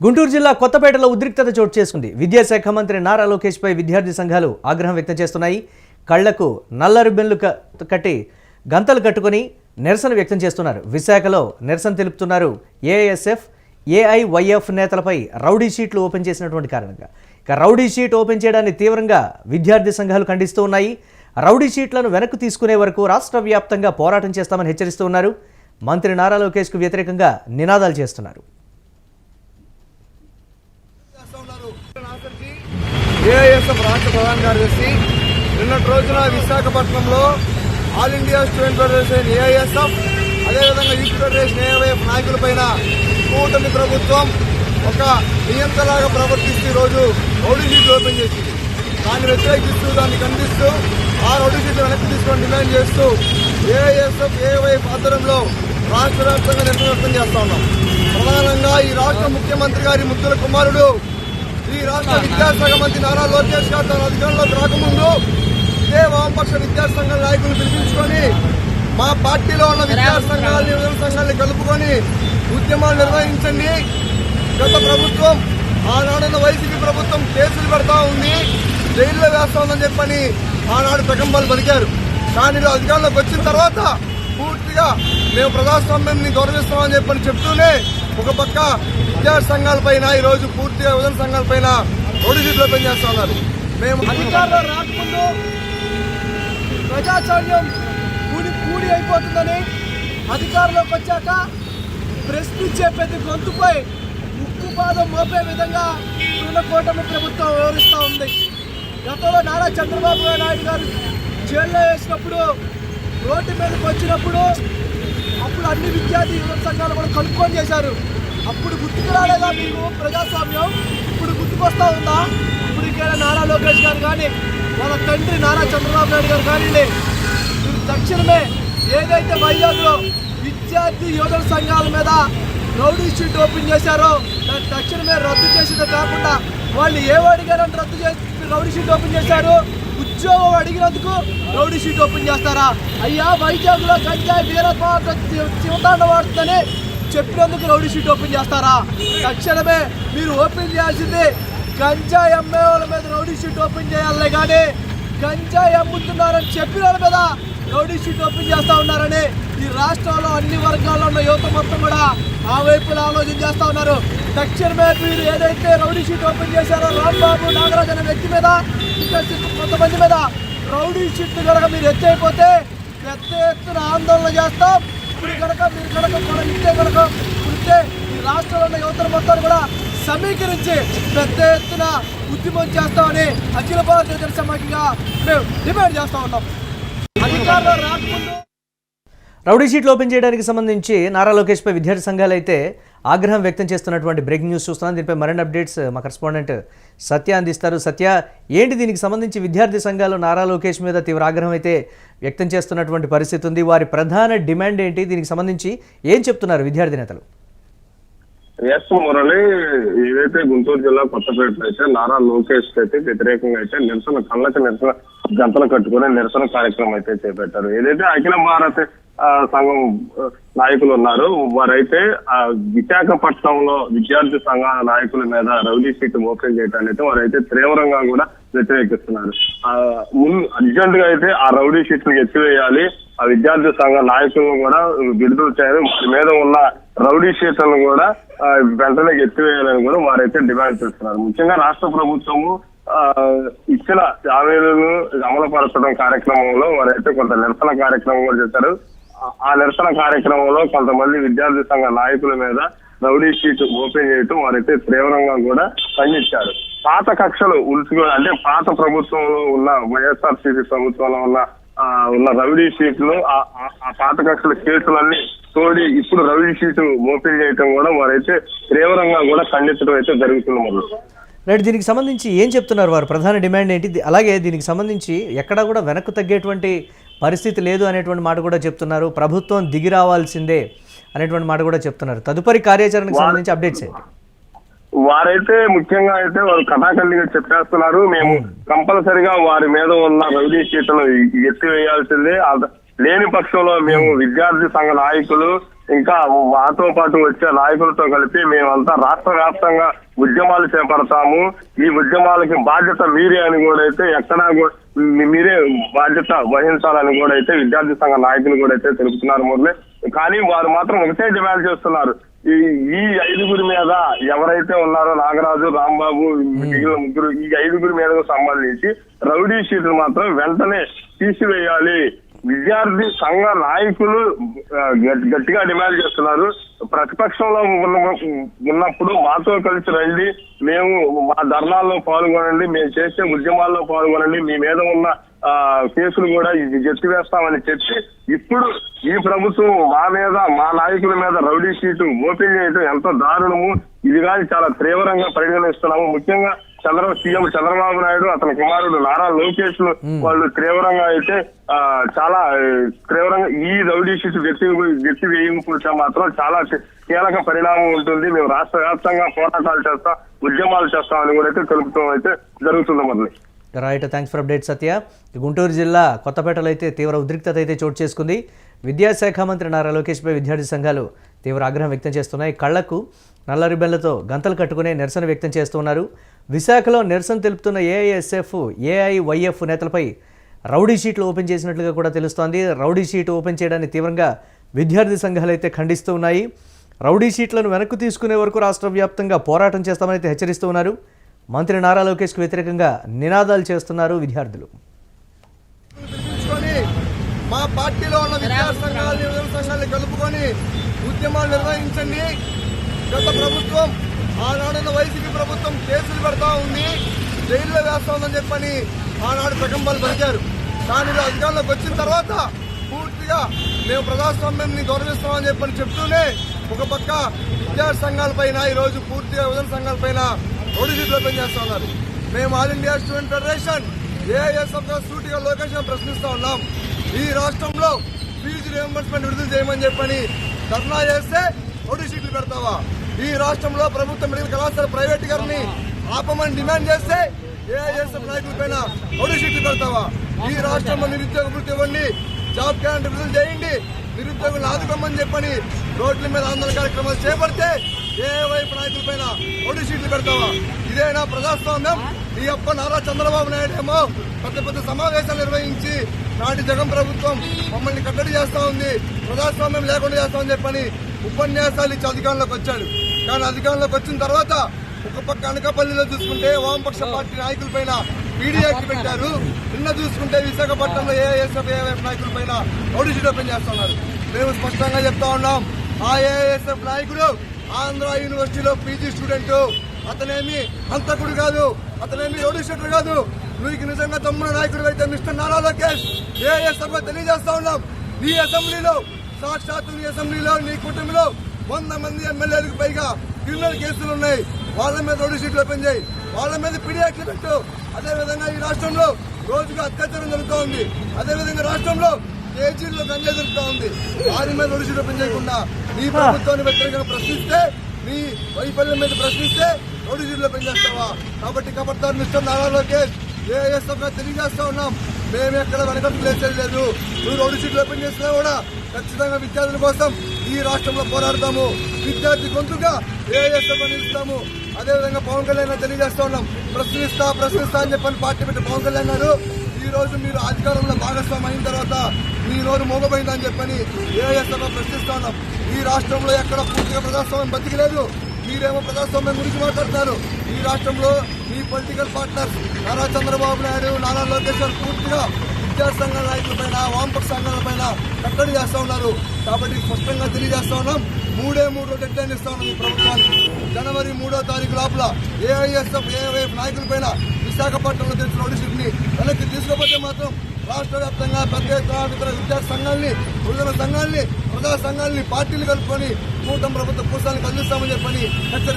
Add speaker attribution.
Speaker 1: గుంటూరు జిల్లా కొత్తపేటలో ఉద్రిక్తత చోటు చేసుకుంది. విద్యాశాఖ మంత్రి నారా లోకేష్ పై విద్యార్థి సంఘాలు ఆగ్రహం వ్యక్తం చేస్తున్నాయి. కళ్లకు నల్ల రిబ్బన్లు కట్టి గంతలు కట్టుకొని నిరసన వ్యక్తం చేస్తున్నారు. విశాఖలో నిరసన తెలుపుతున్నారు. ఏఐఎస్ఎఫ్ ఏఐవైఎఫ్ నేతలపై రౌడీ షీట్లు ఓపెన్ చేసినటువంటి కారణంగా ఇక రౌడీ షీట్ ఓపెన్ చేయడాన్ని తీవ్రంగా విద్యార్థి సంఘాలు ఖండిస్తూ ఉన్నాయి. రౌడీ షీట్లను వెనక్కు తీసుకునే వరకు రాష్ట్ర వ్యాప్తంగా పోరాటం చేస్తామని హెచ్చరిస్తూ ఉన్నారు. మంత్రి నారా లోకేష్కు వ్యతిరేకంగా నినాదాలు చేస్తున్నారు.
Speaker 2: ఏఐఎస్ఎఫ్ రాష్ట్ర ప్రధాన కార్యదర్శి నిన్నటి రోజున విశాఖపట్నంలో all India student federation AISF అదేవిధంగా యూత్ ఫెడరేషన్ ఏఐఎఫ్ నాయకులపైన కూటమి ప్రభుత్వం ఒక నియంత్రణలాగా ప్రవర్తిస్తూ ఈరోజు రౌడీ షీట్లు ఓపెన్ చేసింది. దాన్ని వ్యతిరేకిస్తూ దాన్ని ఖండిస్తూ ఆ రౌడీ షీట్లు వెనక్కి తీసుకొని డిమాండ్ చేస్తూ ఏఐఎస్ఎఫ్ ఏఐఎఫ్ ఆధ్వర్యంలో రాష్ట్ర వ్యాప్తంగా నిరసన వ్యక్తం చేస్తా ఉన్నాం. ప్రధానంగా ఈ రాష్ట్ర ముఖ్యమంత్రి గారి ముద్దుల కుమారుడు ఈ రాష్ట్ర విద్యాశాఖ మంత్రి నారా లోకేష్ గారు తన అధికారంలోకి రాకముందు ఇదే వామపక్ష విద్యార్థి సంఘాల నాయకులు పిలిపించుకొని మా పార్టీలో ఉన్న విద్యార్థి సంఘాలని యువజన సంఘాలని కలుపుకొని ఉద్యమాలు నిర్వహించండి. గత ప్రభుత్వం ఆనాడున్న వైసీపీ ప్రభుత్వం కేసులు పెడతా ఉంది, జైల్లో వేస్తా ఉందని చెప్పని ఆనాడు ప్రకంపనలు పలికారు. కానీ అధికారంలోకి వచ్చిన తర్వాత పూర్తిగా మేము ప్రజాస్వామ్యాన్ని గౌరవిస్తామని చెప్పని చెప్తూనే ఒక పక్క విద్యార్థి సంఘాలపైన ఈ రోజు పూర్తిగా యువజన సంఘాలపైన రౌడీ షీట్లు ఓపెన్ చేస్తా ఉన్నారు. మేము
Speaker 3: అధికారంలో రాకముందు ప్రజాస్వామ్యం కూడి అయిపోతుందని అధికారంలోకి వచ్చాక ప్రశ్నించే ప్రతి గొంతుపై ఉక్కుపాదం మోపే విధంగా ఉన్న కూటమి ప్రభుత్వం వివరిస్తూ ఉంది. గతంలో నారా చంద్రబాబు నాయుడు గారు జైల్లో వేసినప్పుడు రోడ్డు మీదకి వచ్చినప్పుడు అప్పుడు అన్ని విద్యార్థి యువత సంఘాలు కూడా కలుపుకొని చేశారు. అప్పుడు గుర్తుకు రాలేదా మీకు ప్రజాస్వామ్యం? ఇప్పుడు గుర్తుకొస్తా ఉందా? ఇప్పుడు ఇక్కడ నారా లోకేష్ గారు కానీ వాళ్ళ తండ్రి నారా చంద్రబాబు నాయుడు గారు కానీ తక్షణమే ఏదైతే వైజాగ్లో విద్యార్థి యువత సంఘాల మీద రౌడీ షీట్ ఓపెన్ చేశారో దాన్ని తక్షణమే రద్దు చేసేదే కాకుండా వాళ్ళు ఏమడిగారంటే రద్దు చేసి రౌడీ షీట్ ఓపెన్ చేశారు. ఉద్యోగం అడిగినందుకు రౌడీ షీట్ ఓపెన్ చేస్తారా? అయ్యా వైజాగ్లో గంజాయి వీరపాట శివతాండవాడుతుందని చెప్పినందుకు రౌడీ షీట్ ఓపెన్ చేస్తారా? తక్షణమే మీరు ఓపెన్ చేయాల్సింది గంజాయి అమ్మే వాళ్ళ మీద రౌడీ షీట్ ఓపెన్ చేయాలనే కానీ గంజాయి అమ్ముతున్నారని చెప్పిన వాళ్ళ మీద రౌడీ షీట్ ఓపెన్ చేస్తూ ఉన్నారని ఈ రాష్ట్రంలో అన్ని వర్గాల్లో ఉన్న యువత మొత్తం కూడా ఆ వైపులో ఆలోచన చేస్తూ ఉన్నారు. తక్షణమే మీరు ఏదైతే రౌడీ షీట్ ఓపెన్ చేశారో రాంబాబు నాగరాజ్ అనే వ్యక్తి మీద ఇంకా కొంతమంది మీద రౌడీ షీట్లు కనుక మీరు ఎత్తైపోతే పెద్ద ఎత్తున ఆందోళన చేస్తాం. ఇప్పుడు కనుక మీరు కనుక ఇస్తే ఈ రాష్ట్రంలో ఉన్న యువతను మొత్తం కూడా సమీకరించి పెద్ద ఎత్తున ఉద్యమం చేస్తామని అఖిల భారతీయ జనసమాఖ్యగా మేము డిమాండ్ చేస్తూ ఉన్నాం. అధికారంలో రాకముందు
Speaker 1: రౌడీ షీట్లు ఓపెన్ చేయడానికి సంబంధించి నారా లోకేష్పై విద్యార్థి సంఘాలు అయితే ఆగ్రహం వ్యక్తం చేస్తున్నటువంటి బ్రేకింగ్ న్యూస్ చూస్తున్నాం. దీనిపై మరిన్ని అప్డేట్స్ మా కరెస్పాండెంట్ సత్య అందిస్తారు. సత్య, ఏంటి దీనికి సంబంధించి విద్యార్థి సంఘాలు నారా లోకేష్ మీద తీవ్ర ఆగ్రహం అయితే వ్యక్తం చేస్తున్నటువంటి పరిస్థితి ఉంది. వారి ప్రధాన డిమాండ్ ఏంటి? దీనికి సంబంధించి ఏం చెప్తున్నారు విద్యార్థి నేతలు?
Speaker 4: ఎస్ మురళి, ఏదైతే గుంటూరు జిల్లా కొత్తపేటలో అయితే నారా లోకేష్ అయితే వ్యతిరేకంగా అయితే కళ్ళకి నిరసన గంతలు కట్టుకుని నిరసన కార్యక్రమం అయితే చేపట్టారు. ఏదైతే అఖిల భారత సంఘం నాయకులు ఉన్నారు వారైతే విశాఖపట్నంలో విద్యార్థి సంఘాల నాయకుల మీద రౌడీ షీట్ ఓపెన్ చేయడానికి వారైతే తీవ్రంగా కూడా వ్యతిరేకిస్తున్నారు. అర్జెంట్ గా అయితే ఆ రౌడీ షీట్ను ఎత్తివేయాలి, ఆ విద్యార్థి సంఘ నాయకులను కూడా విడుదల చేయాలి, వారి మీద ఉన్న రౌడీ షీట్లను కూడా వెంటనే ఎత్తివేయాలని కూడా వారైతే డిమాండ్ చేస్తున్నారు. ముఖ్యంగా రాష్ట్ర ప్రభుత్వము ఇచ్చిన హామీలను అమలుపరచడం కార్యక్రమంలో వారైతే కొంత నిరసన కార్యక్రమం కూడా చేశారు. ఆ నిరసన కార్యక్రమంలో కొంతమంది విద్యార్థి సంఘ నాయకుల మీద రౌడీ షీట్ ఓపెన్ చేయటం వారైతే తీవ్రంగా కూడా ఖండించారు. పాత కక్షలు అంటే పాత ప్రభుత్వంలో ఉన్న వైఎస్ఆర్సీపీ ప్రభుత్వంలో ఉన్న రౌడీ షీట్లు ఆ పాత కక్షల కేసులన్నీ తోడి ఇప్పుడు రౌడీ షీట్ ఓపెన్ చేయటం కూడా వారైతే తీవ్రంగా కూడా ఖండించడం అయితే జరుగుతుంది.
Speaker 1: రైట్, దీనికి సంబంధించి ఏం చెప్తున్నారు? వారు ప్రధాన డిమాండ్ ఏంటి? అలాగే దీనికి సంబంధించి ఎక్కడా కూడా వెనక్కు తగ్గేటువంటి పరిస్థితి లేదు అనేటువంటి మాట కూడా చెప్తున్నారు. ప్రభుత్వం దిగి రావాల్సిందే అనేటువంటి మాట కూడా చెప్తున్నారు. తదుపరి కార్యాచరణకు సంబంధించి అప్డేట్స్ ఏంటి?
Speaker 4: వారైతే ముఖ్యంగా అయితే వారు కథాకళిగా చెప్పేస్తున్నారు. మేము కంపల్సరిగా వారి మీద ఉన్న రౌడీ షీట్ను ఎత్తివేయాల్సిందే, లేని పక్షంలో మేము విద్యార్థి సంఘ నాయకులు ఇంకా మాతో పాటు వచ్చే నాయకులతో కలిపి మేమంతా రాష్ట్ర వ్యాప్తంగా ఉద్యమాలు చేపడతాము. ఈ ఉద్యమాలకి బాధ్యత మీరే అని కూడా అయితే ఎక్కడా మీరే బాధ్యత వహించాలని కూడా అయితే విద్యార్థి సంఘ నాయకులు కూడా అయితే తెలుపుతున్నారు మురళి. కానీ వారు మాత్రం ఒకటే డిమాండ్ చేస్తున్నారు. ఈ 5గురి మీద ఎవరైతే ఉన్నారో నాగరాజు, రాంబాబు, మిగిలిన ముగ్గురు, ఈ 5గురి మీదకు సంబంధించి రౌడీ షీట్లు మాత్రం వెంటనే తీసివేయాలి. విద్యార్థి సంఘ నాయకులు గట్టిగా డిమాండ్ చేస్తున్నారు. ప్రతిపక్షంలో ఉన్నప్పుడు మాతో కలిసి రండి, మేము మా ధర్నాల్లో పాల్గొనండి, మేము చేసే ఉద్యమాల్లో పాల్గొనండి, మీ మీద ఉన్న కేసులు కూడా ఎత్తివేస్తామని చెప్పి ఇప్పుడు ఈ ప్రభుత్వం మా నాయకుల మీద రౌడీ షీటు ఓపెన్ చేయడం ఎంతో దారుణము. ఇది కానీ చాలా తీవ్రంగా పరిగణిస్తున్నాము. ముఖ్యంగా సీఎం చంద్రబాబు నాయుడు, అతని కుమారుడు నారా లోకేష్ వాళ్ళు తీవ్రంగా అయితే చాలా తీవ్రంగా ఈ రౌడీ షీట్ వ్యక్తి వేయించుకుంటే మాత్రం చాలా కీలక పరిణామం ఉంటుంది. మేము రాష్ట్ర వ్యాప్తంగా పోరాటాలు చేస్తాం, ఉద్యమాలు చేస్తామని కూడా అయితే తెలుపుతాం అయితే జరుగుతుంది మొదలు.
Speaker 1: రైట్, థ్యాంక్స్ ఫర్ అప్డేట్ సత్య. గుంటూరు జిల్లా కొత్తపేటలో అయితే తీవ్ర ఉద్రిక్తత అయితే చోటు చేసుకుంది. విద్యాశాఖ మంత్రి నారా లోకేష్పై విద్యార్థి సంఘాలు తీవ్ర ఆగ్రహం వ్యక్తం చేస్తున్నాయి. కళ్లకు నల్ల రిబ్బన్లతో గంతలు కట్టుకునే నిరసన వ్యక్తం చేస్తున్నారు. విశాఖలో నిరసన తెలుపుతున్న ఏఐఎస్ఎఫ్, ఏఐవైఎఫ్ నేతలపై రౌడీ షీట్లు ఓపెన్ చేసినట్లుగా కూడా తెలుస్తోంది. రౌడీ షీట్ ఓపెన్ చేయడాన్ని తీవ్రంగా విద్యార్థి సంఘాలు అయితే ఖండిస్తూ ఉన్నాయి. రౌడీ షీట్లను వెనక్కు తీసుకునే వరకు రాష్ట్ర వ్యాప్తంగా పోరాటం చేస్తామని అయితే హెచ్చరిస్తూ ఉన్నారు. మంత్రి నారా లోకేష్కు వ్యతిరేకంగా నినాదాలు చేస్తున్నారు విద్యార్థులు.
Speaker 2: మా పార్టీలో ఉన్న విద్యార్థి సంఘాలని కలుపుకొని ఉద్యమాలు నిర్వహించండి. గత ప్రభుత్వం, ఆనాడున్న వైసీపీ ప్రభుత్వం కేసులు పెడతా ఉంది, జైల్లో వేస్తా ఉందని చెప్పని ఆనాడు ప్రకంపనలు పలికారు. కానీ అధికారంలోకి వచ్చిన తర్వాత పూర్తిగా మేము ప్రజాస్వామ్యాన్ని గౌరవిస్తామని చెప్పని చెప్తూనే ఒక పక్క విద్యార్థి సంఘాలపైన ఈరోజు పూర్తిగా యువజన సంఘాలపైన రౌడీ షీట్లు ఓపెన్ చేస్తా ఉన్నారు. మేము all India student federation AISF సూటిగా లొకేషన్ ప్రశ్నిస్తా ఉన్నాం. ఈ రాష్ట్రంలో ఫీజు రియంబర్స్మెంట్ విడుదల చేయమని చెప్పని ధర్నా చేస్తే రౌడీ షీట్లు పెడతావా? ఈ రాష్ట్రంలో ప్రభుత్వ మెడికల్ కళాశాల ప్రైవేటీకరణని ఆపమని డిమాండ్ చేస్తే ఏఐఎస్ఎఫ్ నాయకుల పైన రౌడీ షీట్లు పెడతావా? ఈ రాష్ట్రంలో నిరుద్యోగ వృత్తి ఇవ్వండి, జాబ్ క్యాలెండర్ విడుదల చేయండి, నిరుద్యోగులు ఆదుకోమని చెప్పని రోడ్ల మీద ఆందోళన కార్యక్రమాలు చేపడితే ఏవైపు నాయకుల పైన రౌడీ షీట్లు పెడతావా? ఇదేనా ప్రజాస్వామ్యం? ఈ అప్ప నారా చంద్రబాబు నాయుడు ఏమో పెద్ద పెద్ద సమావేశాలు నిర్వహించి నాటి జగన్ ప్రభుత్వం మమ్మల్ని కట్టడి చేస్తా ఉంది, ప్రజాస్వామ్యం లేకుండా చేస్తామని చెప్పని ఉపన్యాసాలు ఇచ్చి అధికారంలోకి వచ్చాడు. కానీ అధికారంలోకి వచ్చిన తర్వాత ఒక పక్క అనకాపల్లిలో చూసుకుంటే వామపక్ష పార్టీ నాయకుల పైన పీడీ యాక్ట్ పెట్టారు. నిన్న చూసుకుంటే విశాఖపట్నంలో ఏఐఎస్ఎఫ్, ఏఐఎఫ్ నాయకుల పైన రౌడీ షీట్ ఓపెన్ చేస్తున్నారు. మేము స్పష్టంగా చెప్తా ఉన్నాం, ఆ ఏఐఎస్ఎఫ్ నాయకుడు ఆంధ్ర యూనివర్సిటీలో పీజీ స్టూడెంట్, అతనేమి హంతకుడు కాదు, అతనేమి రౌడీ షీటర్ కాదు. నువ్వు నిజంగా తమ్ముడు నాయకుడు అయితే మిస్టర్ నారా లోకేష్ ఏఐఎస్ఎఫ్ తెలియజేస్తా ఉన్నాం. నీ అసెంబ్లీలో, సాక్షాత్తు నీ అసెంబ్లీలో, నీ కూటమిలో 100 మంది ఎమ్మెల్యేలకు పైగా క్రిమినల్ కేసులు ఉన్నాయి. వాళ్ళ మీద రౌడీ షీట్లు ఓపెన్ చేయి, వాళ్ళ మీద పీడీ యాక్ట్ పెట్టు. అదేవిధంగా ఈ రాష్ట్రంలో రోజుగా అత్యాచారం జరుగుతూ ఉంది. అదేవిధంగా రాష్ట్రంలో కేజీల్లో గంజాయి జరుగుతూ ఉంది. వారి మీద రౌడీ షీట్లు ఓపెన్ చేయకుండా నీ ప్రభుత్వాన్ని వ్యతిరేకంగా ప్రశ్నిస్తే, నీ వైఫల్యం మీద ప్రశ్నిస్తే రౌడీ షీట్లు ఓపెన్ చేస్తావా? కాబట్టి కబడ్దార్ మిస్టర్ నారా లోకేష్ ఏఎస్ఎఫ్ తెలియజేస్తా ఉన్నాం, మేము ఎక్కడ వెనకడుగు లేదు. నువ్వు రౌడీ షీట్లు ఓపెన్ చేసినా కూడా ఖచ్చితంగా విద్యార్థుల కోసం ఈ రాష్ట్రంలో పోరాడతాము. విద్యార్థి గొంతుగా ఏఎస్ఎఫ్ నిలుస్తాము. అదేవిధంగా పవన్ కళ్యాణ్ తెలియజేస్తా ఉన్నాం, ప్రశ్నిస్తా అని చెప్పని పార్టీ పెట్టి పవన్ కళ్యాణ్ గారు ఈ రోజు మీరు అధికారంలో భాగస్వామి అయిన తర్వాత మీ నోరు మోగపోయిందని చెప్పని ఏఎస్ఎఫ్ ప్రశ్నిస్తా ఉన్నాం. ఈ రాష్ట్రంలో ఎక్కడ పూర్తిగా ప్రజాస్వామ్యం బతికలేదు. మీరేమో ప్రజాస్వామ్యం గురించి మాట్లాడుతున్నారు. ఈ రాష్ట్రంలో మీ పొలిటికల్ పార్ట్నర్స్ నారా చంద్రబాబు నాయుడు, నారా లోకేష్ గారు పూర్తిగా విద్యార్థి సంఘాల నాయకుల పైన, వామపక్ష సంఘాల పైన కట్టడి చేస్తా ఉన్నారు. కాబట్టి స్పష్టంగా తెలియజేస్తా ఉన్నాం, 3 డెడ్ లైన్ ఇస్తా ఉన్నాం ఈ ప్రభుత్వానికి. జనవరి 3వ తారీఖు లోపల ఏఐఎస్ఎఫ్, ఏఐఎఫ్ నాయకుల పైన విశాఖపట్నంలో తెలిసిన రౌడీ షీట్ని వెనక్కి తీసుకోకపోతే మాత్రం రాష్ట్ర వ్యాప్తంగా పెద్ద ఎత్తున ఇతర విద్యార్థి సంఘాలని, యువజన సంఘాలని, ప్రజా సంఘాలని, పార్టీలు కలుపుకొని కూటమి ప్రభుత్వ కూర్చాలను అందిస్తామని చెప్పని